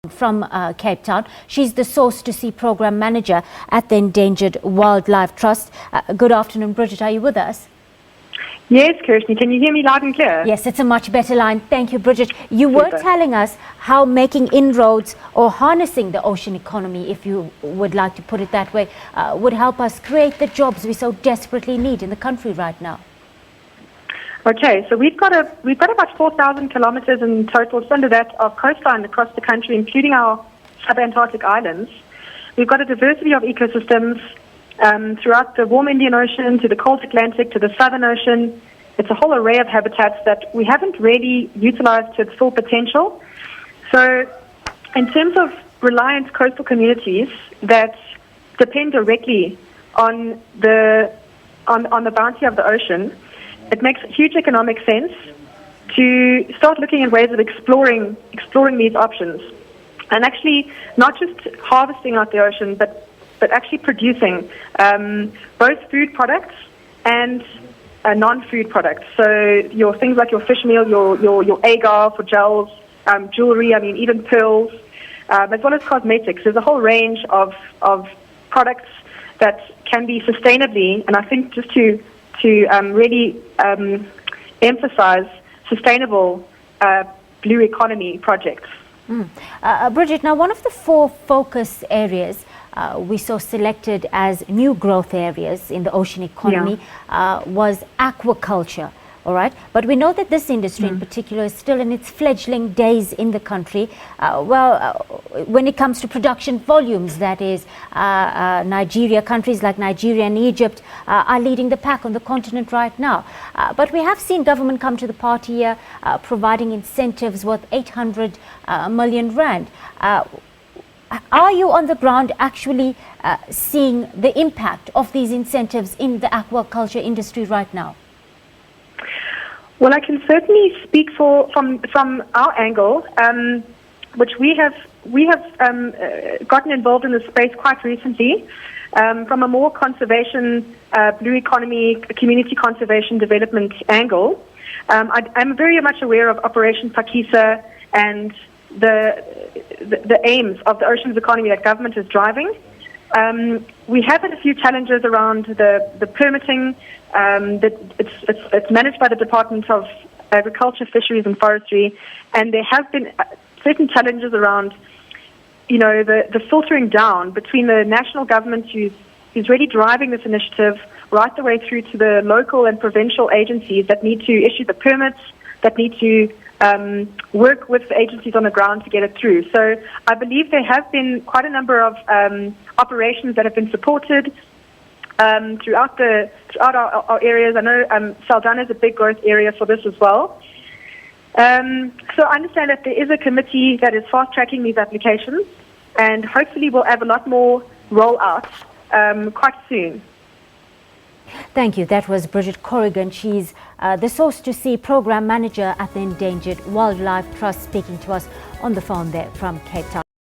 from Cape Town. She's the Source to Sea Program Manager at the Endangered Wildlife Trust. Good afternoon, Bridget. Are you with us? Yes, Kirshni. Can you hear me loud and clear? Yes, it's a much better line. Thank you, Bridget. You were telling us how making inroads or harnessing the ocean economy, if you would like to put it that way, would help us create the jobs we so desperately need in the country right now. Okay, so we've got about 4,000 kilometers in total, under that, of coastline across the country, including our subantarctic islands. We've got a diversity of ecosystems throughout the warm Indian Ocean to the cold Atlantic to the Southern Ocean. It's a whole array of habitats that we haven't really utilized to its full potential. So in terms of reliant coastal communities that depend directly on the bounty of the ocean, it makes huge economic sense to start looking at ways of exploring these options, and actually not just harvesting out the ocean, but actually producing both food products and non-food products. So your things like your fish meal, your agar for gels, jewelry, even pearls, as well as cosmetics. There's a whole range of products that can be sustainably, and I think just to really emphasize sustainable blue economy projects. Bridget, now one of the 4 focus areas we saw selected as new growth areas in the ocean economy was aquaculture. All right, but we know that this industry in particular is still in its fledgling days in the country. When it comes to production volumes, that is, countries like Nigeria and Egypt are leading the pack on the continent right now. But we have seen government come to the party here, providing incentives worth 800 million rand. Are you on the ground actually seeing the impact of these incentives in the aquaculture industry right now? Well, I can certainly speak from our angle, which we have gotten involved in the space quite recently, from a more conservation, blue economy, community conservation development angle. I'm very much aware of Operation Phakisa and the aims of the oceans economy that government is driving. We have had a few challenges around the permitting. That it's managed by the Department of Agriculture, Fisheries and Forestry, and there have been certain challenges around, the filtering down between the national government who's really driving this initiative right the way through to the local and provincial agencies that need to issue the permits, that need to work with the agencies on the ground to get it through. So I believe there have been quite a number of operations that have been supported throughout our areas. I know Saldanha is a big growth area for this as well. So I understand that there is a committee that is fast-tracking these applications, and hopefully we'll have a lot more rollout quite soon. Thank you. That was Bridget Corrigan. She's the Source to Sea Program Manager at the Endangered Wildlife Trust, speaking to us on the phone there from Cape Town.